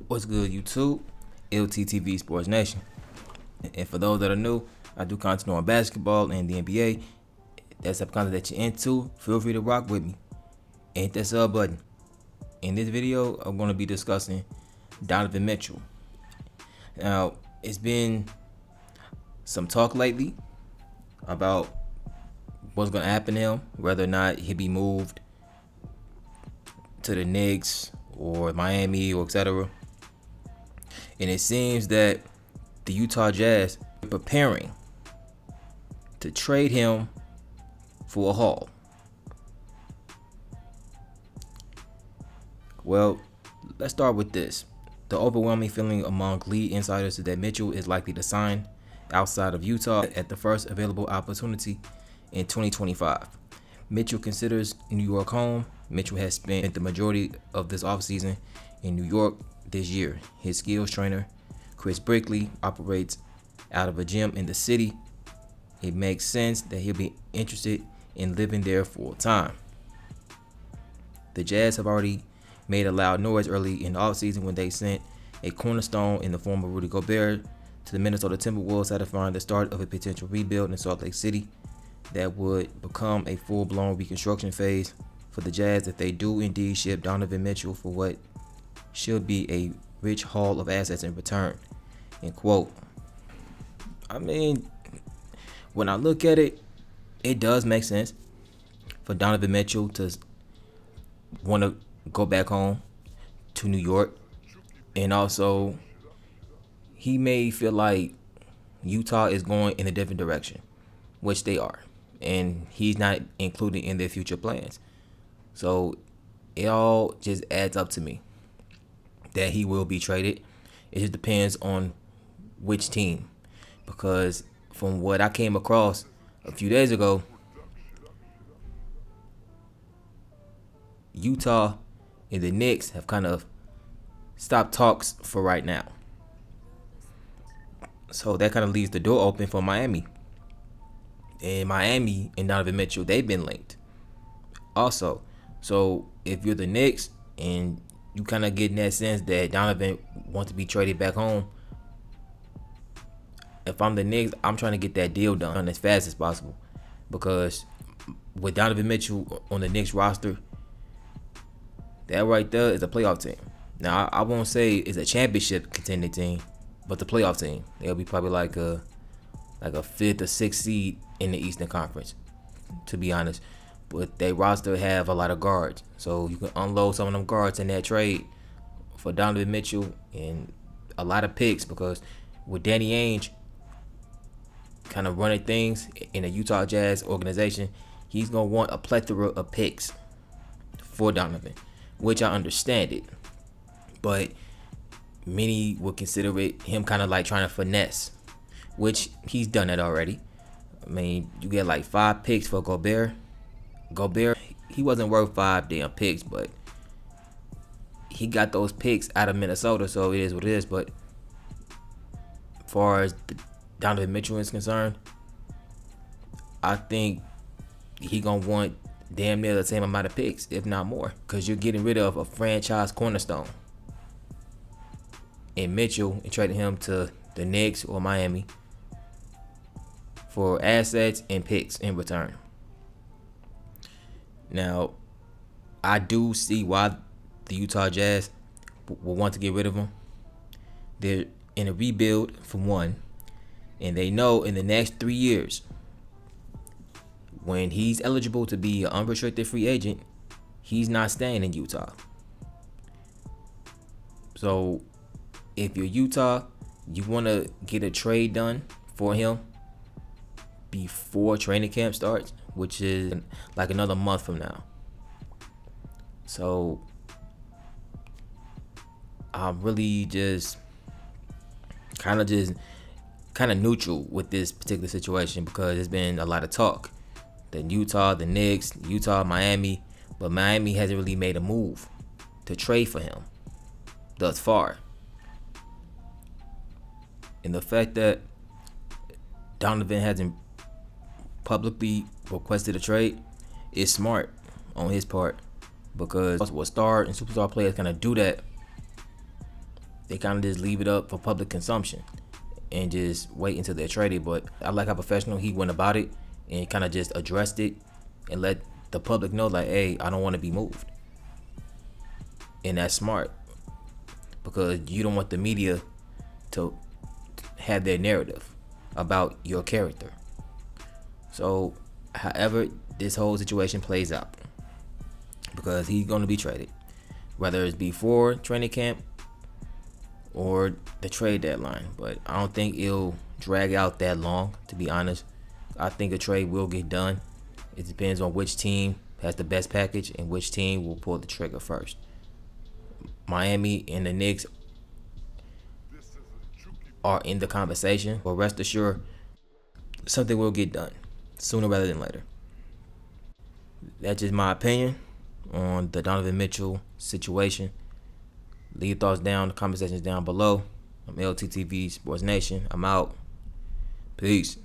What's good, YouTube? LTtvSportsNation. And for those that are new, I do content on basketball and the NBA. That's the content that you're into. Feel free to rock with me. And hit that sub button. In this video, I'm going to be discussing Donovan Mitchell. Now, it's been some talk lately about what's going to happen to him, whether or not he'll be moved to the Knicks or Miami or etc. And it seems that the Utah Jazz are preparing to trade him for a haul. Well, let's start with this. The overwhelming feeling among league insiders is that Mitchell is likely to sign outside of Utah at the first available opportunity in 2025. Mitchell considers New York home. Mitchell has spent the majority of this offseason in New York this year. His skills trainer, Chris Brickley, operates out of a gym in the city. It makes sense that he'll be interested in living there full time. The Jazz have already made a loud noise early in the offseason when they sent a cornerstone in the form of Rudy Gobert to the Minnesota Timberwolves, satisfying the start of a potential rebuild in Salt Lake City that would become a full-blown reconstruction phase for the Jazz if they do indeed ship Donovan Mitchell for what should be a rich haul of assets in return. End quote. I mean, when I look at it, it does make sense for Donovan Mitchell to want to go back home to New York. And also, he may feel like Utah is going in a different direction, which they are. And he's not included in their future plans. So it all just adds up to me that he will be traded. It just depends on which team. Because from what I came across a few days ago, Utah and the Knicks have kind of stopped talks for right now. So that kind of leaves the door open for Miami. And Miami and Donovan Mitchell, they've been linked also. So if you're the Knicks and you kind of get that sense that Donovan wants to be traded back home, if I'm the Knicks, I'm trying to get that deal done as fast as possible. Because with Donovan Mitchell on the Knicks roster, that right there is a playoff team. Now, I won't say it's a championship contending team, but the playoff team. They'll be probably like a fifth or sixth seed in the Eastern Conference, to be honest. But they roster have a lot of guards, so you can unload some of them guards in that trade for Donovan Mitchell and a lot of picks, because with Danny Ainge kind of running things in the Utah Jazz organization, he's going to want a plethora of picks for Donovan, which I understand it. But many would consider it him kind of like trying to finesse, which he's done it already. I mean, you get like 5 picks for Gobert. Gobert, he wasn't worth 5 damn picks, but he got those picks out of Minnesota, so it is what it is. But as far as Donovan Mitchell is concerned, I think he gonna want damn near the same amount of picks, if not more, because you're getting rid of a franchise cornerstone in Mitchell and trading him to the Knicks or Miami for assets and picks in return. Now, I do see why the Utah Jazz will want to get rid of him. They're in a rebuild, for one, and they know in the next 3 years, when he's eligible to be an unrestricted free agent, he's not staying in Utah. So if you're Utah, you want to get a trade done for him before training camp starts, which is like another month from now. So I'm really just kind of neutral with this particular situation, because there's been a lot of talk. The Utah, the Knicks, Utah, Miami, but Miami hasn't really made a move to trade for him thus far. And the fact that Donovan hasn't publicly requested a trade is smart on his part, because what star and superstar players kind of do that they kind of just leave it up for public consumption and just wait until they're traded. But I like how professional he went about it and kind of just addressed it and let the public know, like, hey, I don't want to be moved. And that's smart, because you don't want the media to have their narrative about your character. So, however this whole situation plays out, because he's going to be traded, whether it's before training camp or the trade deadline. But I don't think it'll drag out that long, to be honest. I think a trade will get done. It depends on which team has the best package and which team will pull the trigger first. Miami and the Knicks are in the conversation, but rest assured, something will get done sooner rather than later. That's just my opinion on the Donovan Mitchell situation. Leave your thoughts down, the comment sections down below. I'm LTTV Sports Nation. I'm out. Peace.